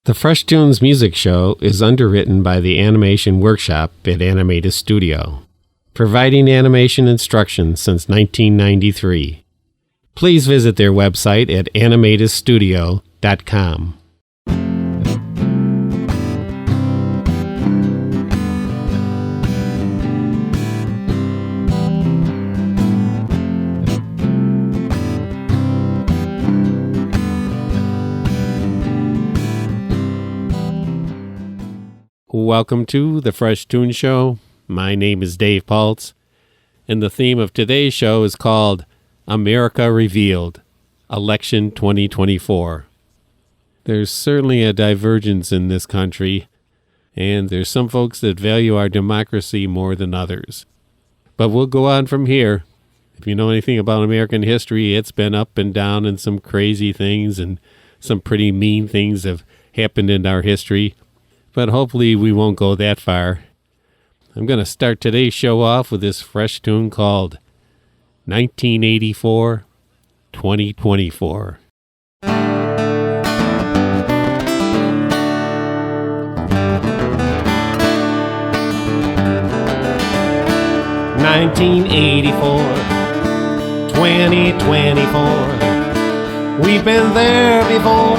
The Fresh Toones music show is underwritten by the Animation Workshop at Animated Studio, providing animation instruction since 1993. Please visit their website at animatedstudio.com. Welcome to the Fresh Toones Show. My name is Dave Paltz, and the theme of today's show is called America Revealed, Election 2024. There's certainly a divergence in this country, and there's some folks that value our democracy more than others. But we'll go on from here. If you know anything about American history, it's been up and down, and some crazy things and some pretty mean things have happened in our history. But hopefully we won't go that far. I'm going to start today's show off with this fresh tune called 1984, 2024. 1984, 2024. We've been there before.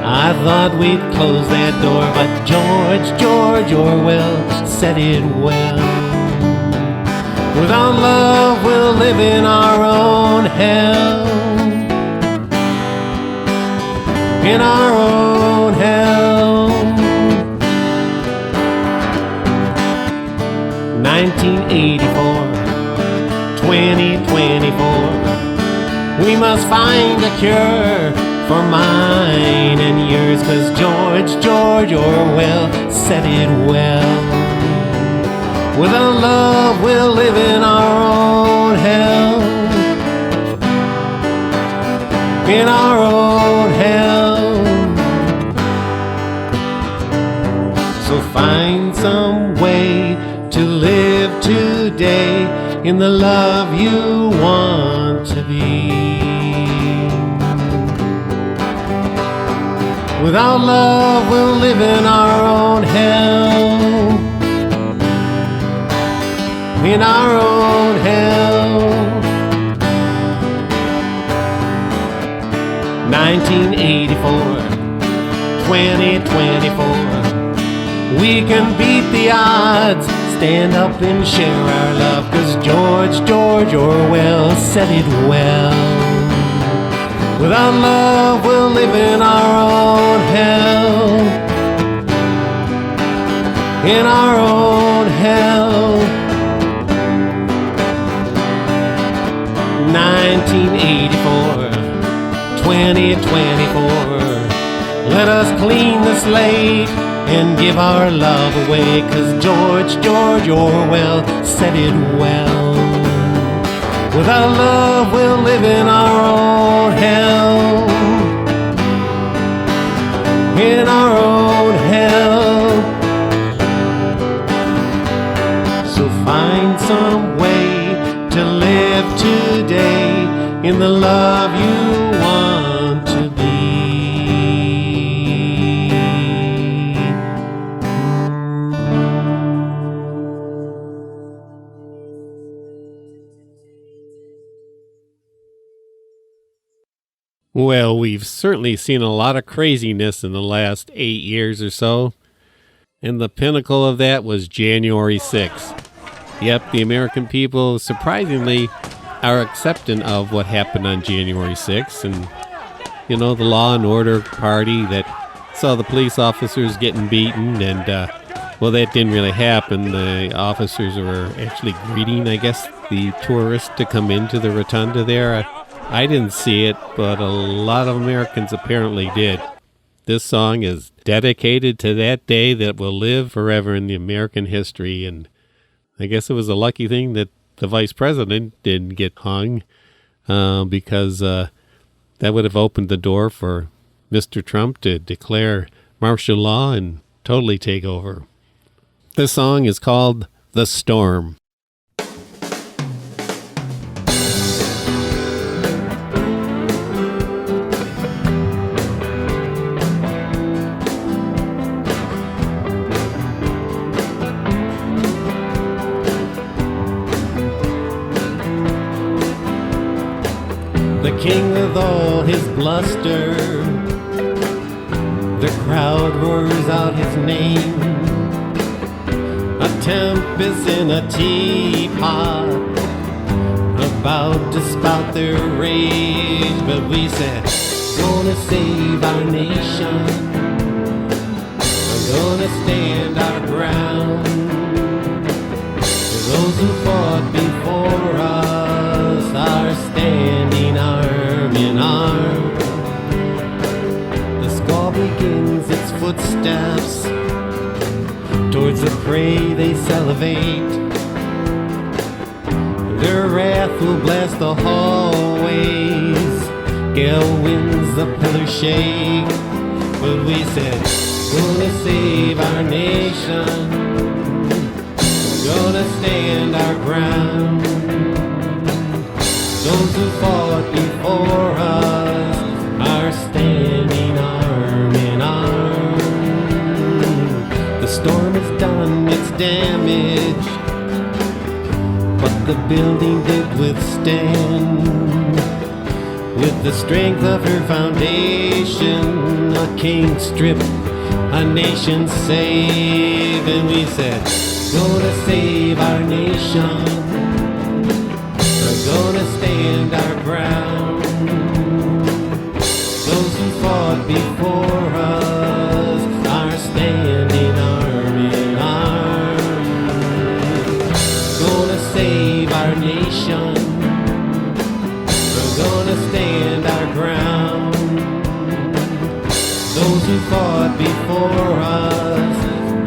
I thought we'd close that door, but George Orwell said it well. Without love, we'll live in our own hell. In our own hell. 1984, 2024. We must find a cure for mine and yours, 'cause George Orwell said it well. Without love, we'll live in our own hell. In our own hell. So find some way to live today in the love you want to be. Without love, we'll live in our own hell. In our own hell. 1984, 2024. We can beat the odds, stand up and share our love, 'cause George Orwell said it well. Without love, we'll live in our own hell. In our own hell. 1984, 2024. Let us clean the slate and give our love away, 'cause George Orwell said it well. Without love, we'll live in our own hell. In our own hell. So find some way to live today in the love you want to be. Well, we've certainly seen a lot of craziness in the last 8 years or so, and the pinnacle of that was January 6th. Yep, the American people, surprisingly, are accepting of what happened on January 6th, and, you know, the law and order party that saw the police officers getting beaten, and, well, that didn't really happen. The officers were actually greeting, I guess, the tourists to come into the rotunda there. I didn't see it, but a lot of Americans apparently did. This song is dedicated to that day that will live forever in the American history, and I guess it was a lucky thing that the vice president didn't get hung, because that would have opened the door for Mr. Trump to declare martial law and totally take over. This song is called The Storm. with all his bluster, the crowd roars out his name. A tempest in a teapot, about to spout their rage. But we said, gonna save our nation, we're gonna stand our ground. Those who fought before us are standing arm in arm. The squall begins its footsteps towards the prey they salivate. Their wrath will blast the hallways, gale winds the pillars shake. But we said, gonna save our nation, gonna stand our ground. Those who fought before us are standing arm in arm. The storm has done its damage, but the building did withstand. With the strength of her foundation, a king stripped, a nation saved. And we said, gonna save our nation, we're gonna stand our ground. Those who fought before us are standing arm in arm. Gonna save our nation, we're gonna stand our ground. Those who fought before us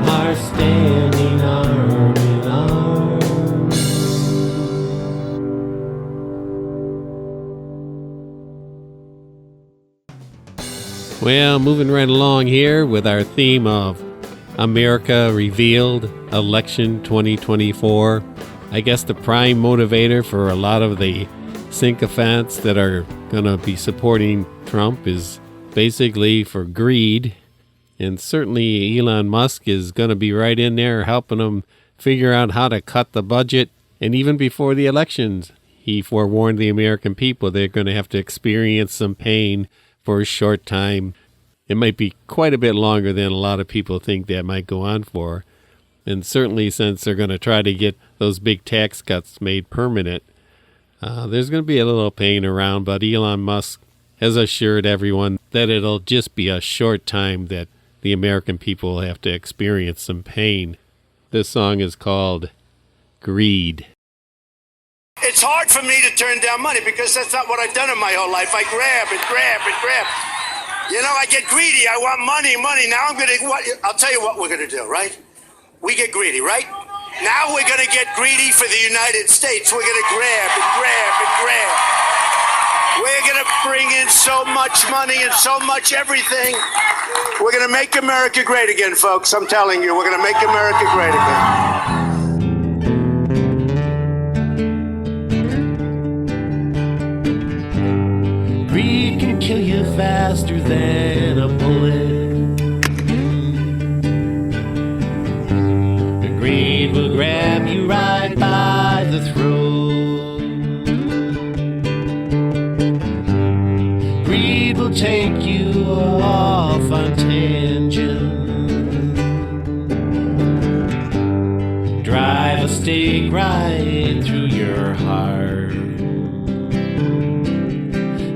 are standing arm in arm. Well, moving right along here with our theme of America Revealed, Election 2024. I guess the prime motivator for a lot of the sycophants that are going to be supporting Trump is basically for greed. And certainly Elon Musk is going to be right in there helping them figure out how to cut the budget. And even before the elections, he forewarned the American people they're going to have to experience some pain for a short time. It might be quite a bit longer than a lot of people think that might go on for. And certainly since they're going to try to get those big tax cuts made permanent, there's going to be a little pain around. But Elon Musk has assured everyone that it'll just be a short time that the American people will have to experience some pain. This song is called Greed. It's hard for me to turn down money because that's not what I've done in my whole life. I grab and grab and grab. You know, I get greedy. I want money. Now I'll tell you what we're going to do, right? We get greedy, right? Now we're going to get greedy for the United States. We're going to grab and grab and grab. We're going to bring in so much money and so much everything. We're going to make America great again, folks. I'm telling you, we're going to make America great again. Greed can kill you faster than a bullet. Greed will grab you right by the throat. Greed will take you off on tangent. Drive a stake right through your heart.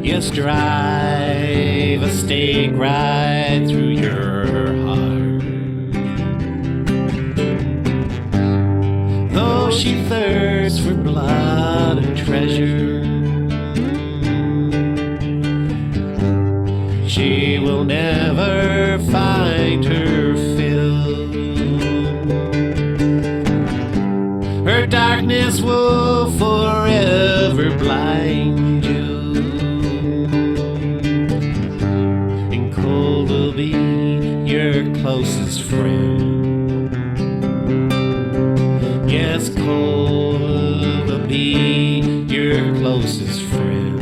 Yes, drive a stake right through your heart. Though she thirsts for blood and treasure, she will never find her fill. Her darkness will forever blind you, and cold will be your closest friend. Yes, cold will be your closest friend.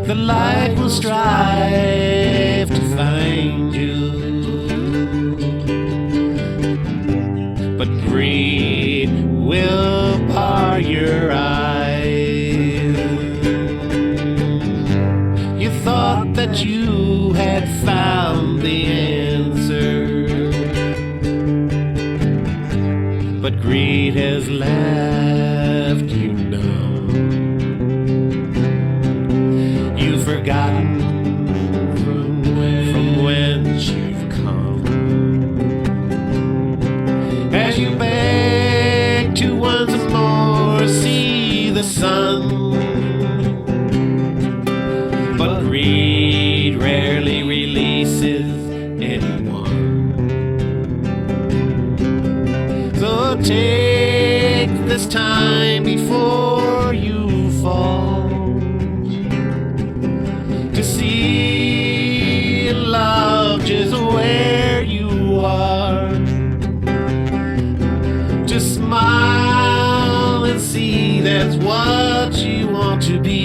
The light will strive to find you, but greed will bar your eyes. You thought that you had found the answer, but greed has left you numb. You've forgotten from whence you've come. As you beg to once more see the sun, but greed rarely releases anyone. So take this time before you fall to see and love just where you are. Just smile and see that's what you want to be.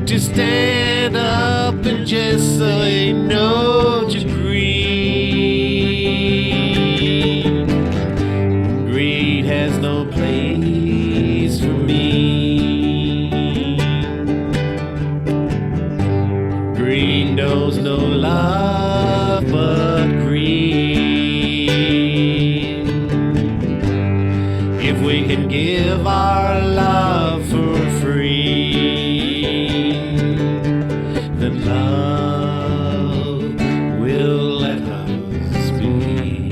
To stand up and just say no to greed. Greed has no place for me. Greed knows no love but greed. If we can give our love for free, then love will let us be.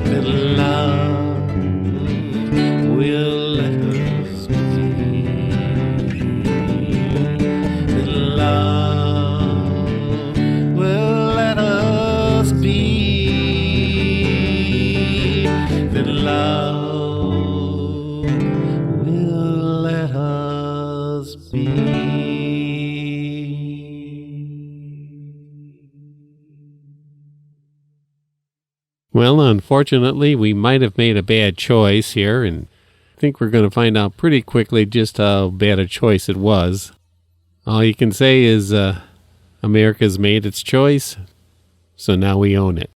Then love will let us be. Then love will let us be. Then love will let us be. Well, unfortunately, we might have made a bad choice here, and I think we're going to find out pretty quickly just how bad a choice it was. All you can say is America's made its choice, so now we own it.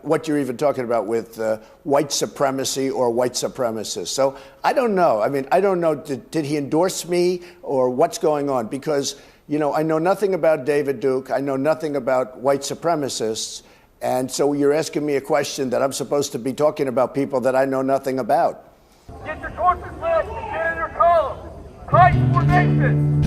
What you're even talking about with white supremacy or white supremacists. So I don't know. I mean, I don't know, did he endorse me or what's going on? Because, you know, I know nothing about David Duke. I know nothing about white supremacists. And so you're asking me a question that I'm supposed to be talking about people that I know nothing about. Get your torches lit and get in your column. Christ formation.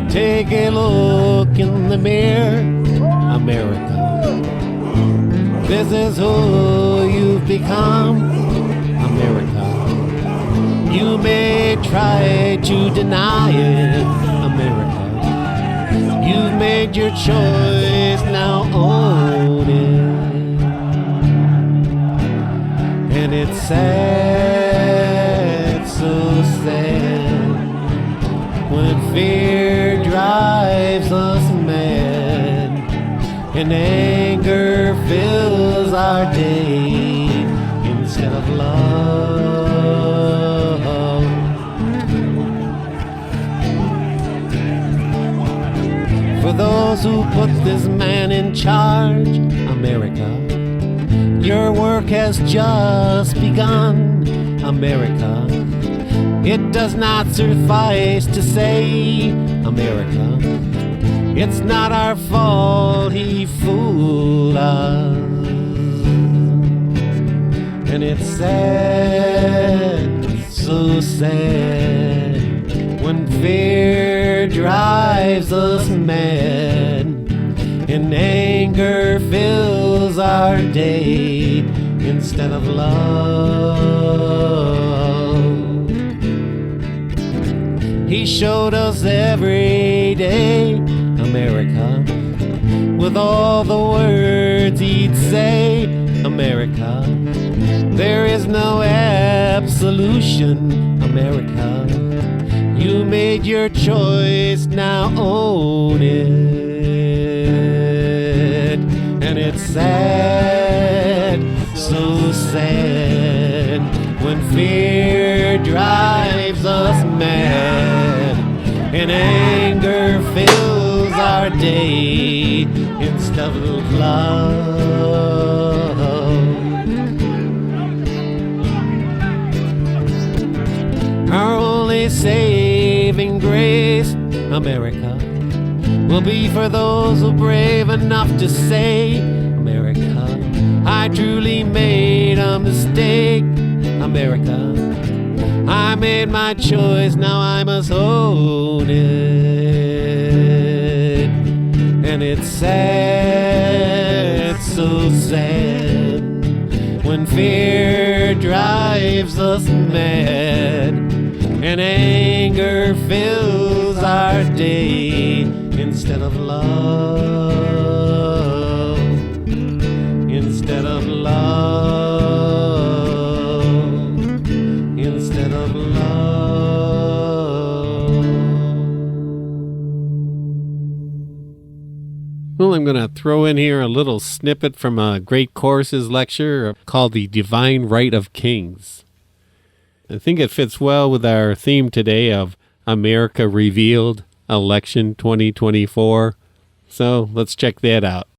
Take a look in the mirror, America. This is who you've become, America. You may try to deny it, America. You've made your choice, now own it. And it's sad, so sad, when fear drives us mad and anger fills our day instead of love. For those who put this man in charge, America, your work has just begun, America. It does not suffice to say, America, it's not our fault he fooled us. And it's sad, so sad, when fear drives us mad and anger fills our day instead of love. He showed us every day, America, with all the words he'd say, America. There is no absolution, America. You made your choice, now own it. And it's sad, so sad, when fear drives us mad and anger fills our day instead of love. saving grace. America will be for those who are brave enough to say, America, I truly made a mistake. America, I made my choice, now I must own it. And it's sad, so sad, when fear drives us mad and anger fills our day instead of love, instead of love, instead of love. Well, I'm going to throw in here a little snippet from a Great Courses lecture called The Divine Right of Kings. I think it fits well with our theme today of America Revealed, Election 2024. So let's check that out.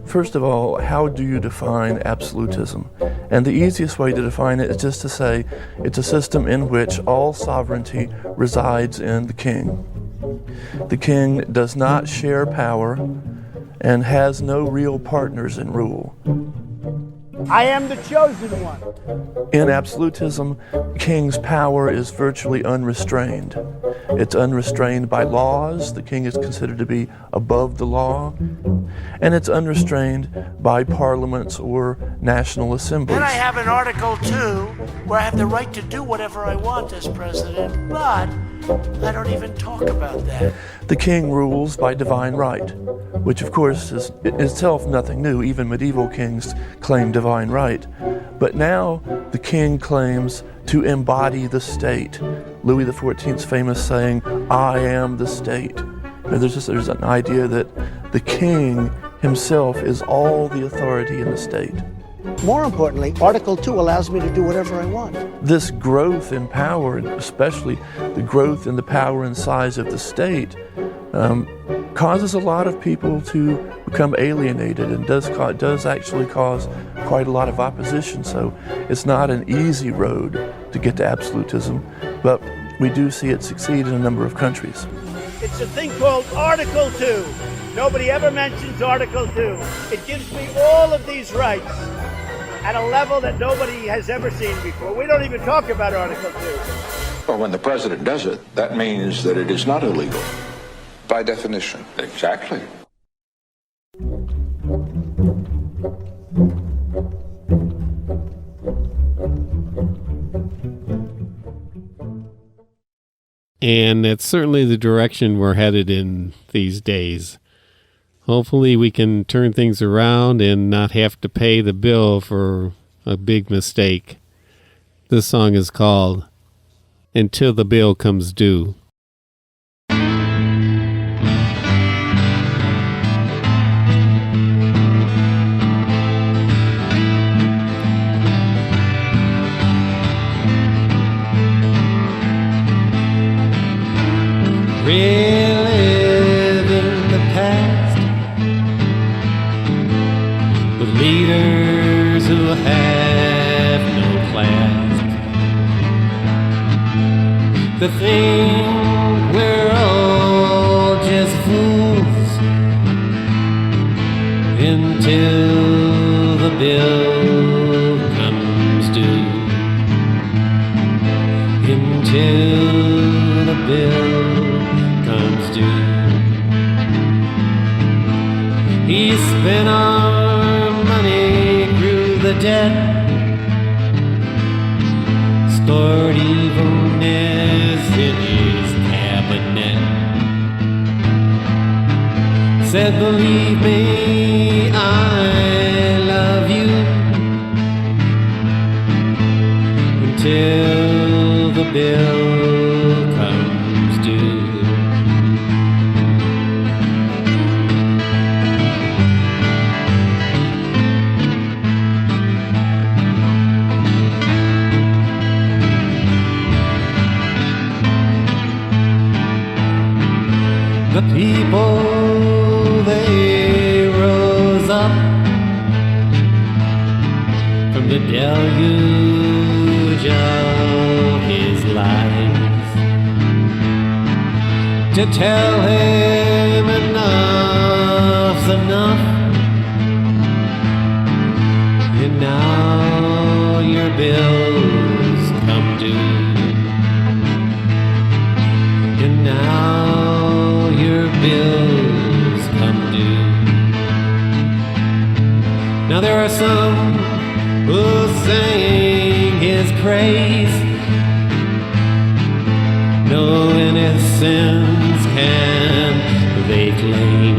First of all, how do you define absolutism? And the easiest way to define it is just to say it's a system in which all sovereignty resides in the king. The king does not share power and has no real partners in rule. I am the chosen one. In absolutism, king's power is virtually unrestrained. It's unrestrained by laws. The king is considered to be above the law. And it's unrestrained by parliaments or national assemblies. Then I have an Article 2 where I have the right to do whatever I want as president, but I don't even talk about that. The king rules by divine right, which of course is in itself nothing new. Even medieval kings claim divine right. But now the king claims to embody the state. Louis XIV's famous saying, "I am the state." And there's an idea that the king himself is all the authority in the state. More importantly, Article 2 allows me to do whatever I want. This growth in power, and especially the growth in the power and size of the state, causes a lot of people to become alienated and does actually cause quite a lot of opposition. So it's not an easy road to get to absolutism, but we do see it succeed in a number of countries. It's a thing called Article 2. Nobody ever mentions Article 2. It gives me all of these rights at a level that nobody has ever seen before. We don't even talk about Article 2. Well, when the president does it, that means that it is not illegal. By definition. Exactly. And it's certainly the direction we're headed in these days. Hopefully we can turn things around and not have to pay the bill for a big mistake. This song is called Until the Bill Comes Due. Reliving the past with leaders who have no class. The thing we're all just fools until the bill comes due. Until the bill comes due. He spent our money, grew the debt, stored evilness in his cabinet. Said, believe me, I love you until the bill comes due. The people, they deluge of his lies, to tell him enough's enough. And now your bills come due. And now your bills come due. Now there are some who sing his praise. No innocence can they claim.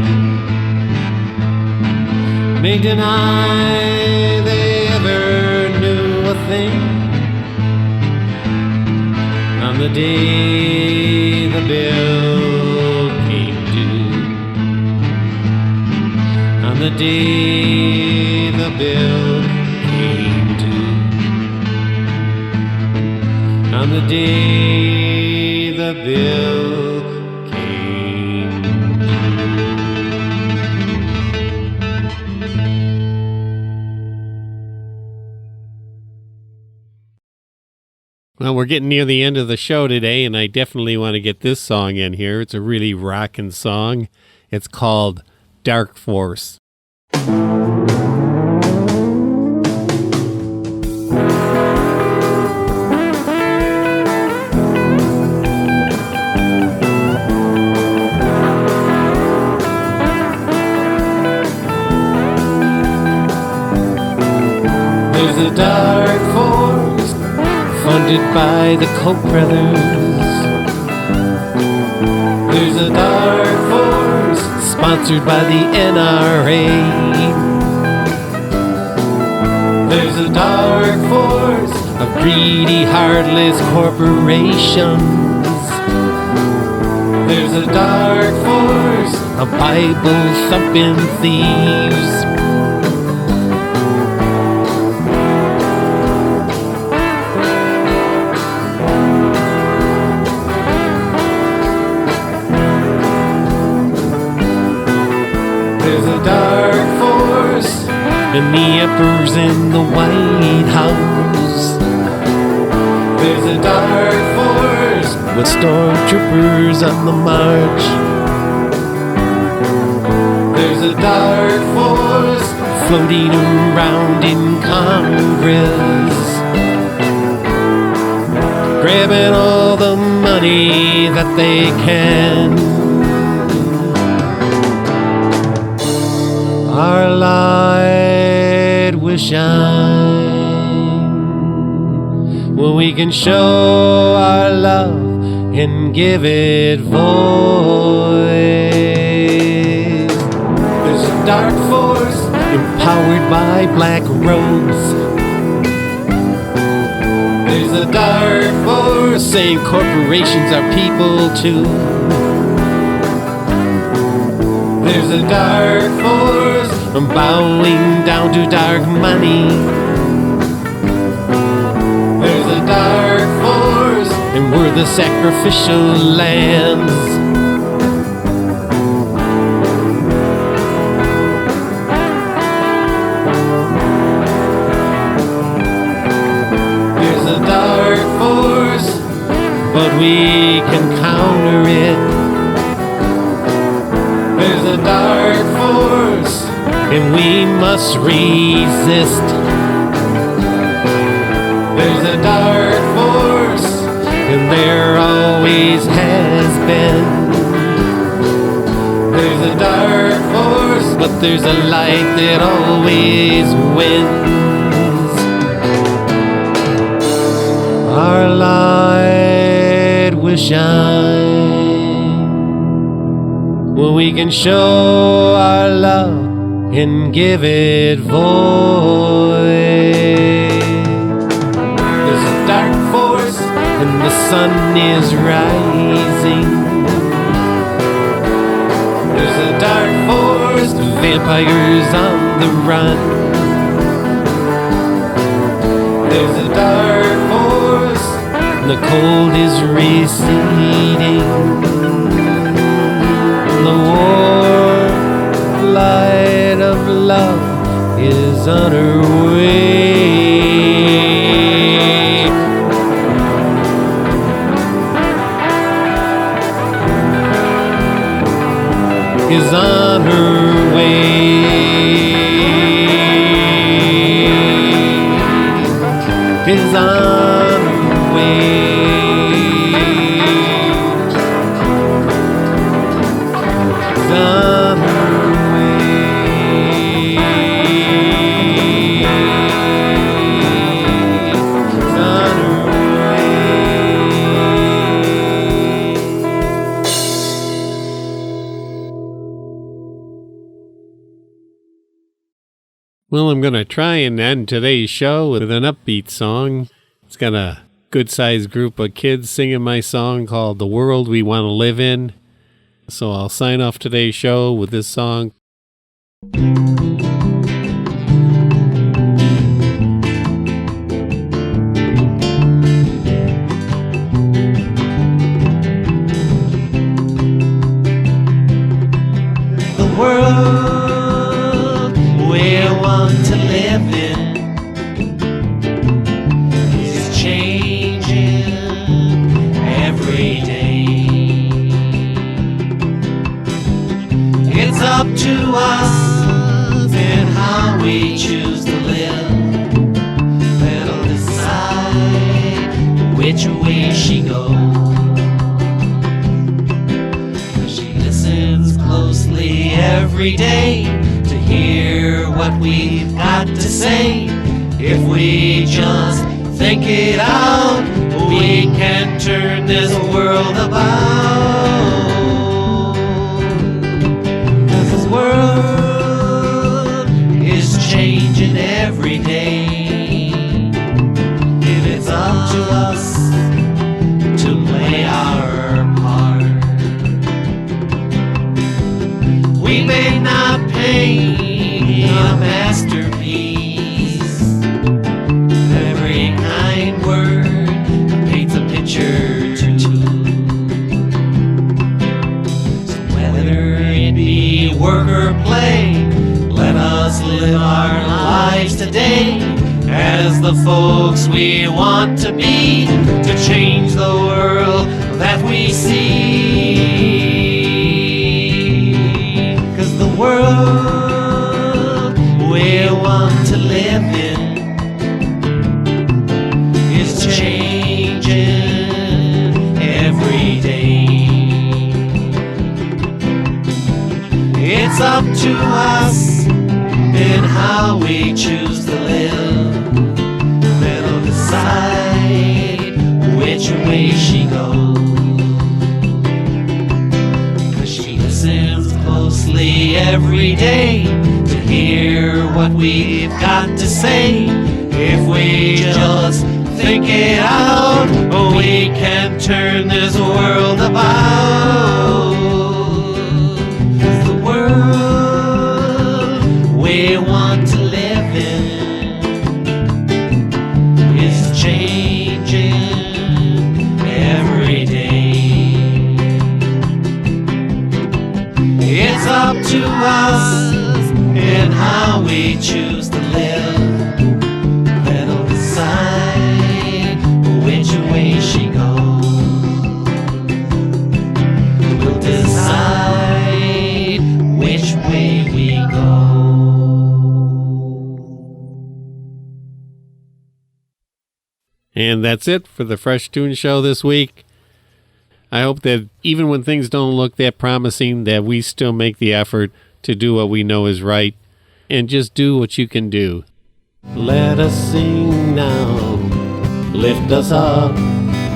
May deny they ever knew a thing. On the day the bill came due. On the day the bill came due. On the day the bill came due. Well, we're getting near the end of the show today, and I definitely want to get this song in here. It's a really rockin' song. It's called Dark Force. There's a dark force funded by the Koch brothers. There's a dark force sponsored by the NRA. There's a dark force of greedy, heartless corporations. There's a dark force of Bible-thumping thieves. And the emperor's in the White House. There's a dark force with stormtroopers on the march. There's a dark force floating around in Congress, grabbing all the money that they can. Our light will shine when we can show our love and give it voice. There's a dark force empowered by black robes. There's a dark force saying corporations are people too. There's a dark force from bowing down to dark money. There's a dark force, and we're the sacrificial lambs. There's a dark force, but we can counter it. There's a dark force, and we must resist. There's a dark force, and there always has been. There's a dark force, but there's a light that always wins. Our light will shine when we can show our love and give it voice. There's a dark force and the sun is rising. There's a dark force, vampires on the run. There's a dark force, the cold is receding. The warm light of love is on her way. is on her way. Is on her way. Is on her way. Is on her Well, I'm going to try and end today's show with an upbeat song. It's got a good-sized group of kids singing my song called The World We Want to Live In. So I'll sign off today's show with this song. The world we want to live in is changing every day. It's up to us and how we choose to live that'll decide which way she goes. She listens closely every day to hear what we've got to say. If we just think it out, we can turn this world about. 'Cause this world is changing every day, and it's up to us to play our part. We may not paint a masterpiece. Every kind word paints a picture too. So whether it be work or play, let us live our lives today as the folks we want to be, to change the world that we see. 'Cause the world we want to live in is changing every day. It's up to us and how we choose to live that'll decide which way she goes. 'Cause she listens closely every day to hear what we've got to say. If we just think it out, we can turn this world about. 'Cause the world we want to live in is changing every day. It's up to us and how we choose to live that'll decide which way she goes. We'll decide which way we go. And that's it for the Fresh Toones Show this week. I hope that even when things don't look that promising, that we still make the effort to do what we know is right, and just do what you can do. Let us sing now, lift us up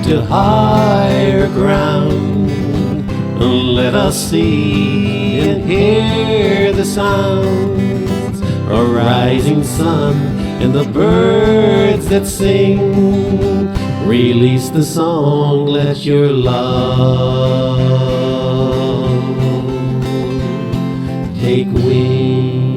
to higher ground. Let us see and hear the sounds, a rising sun and the birds that sing. Release the song, let your love take wing.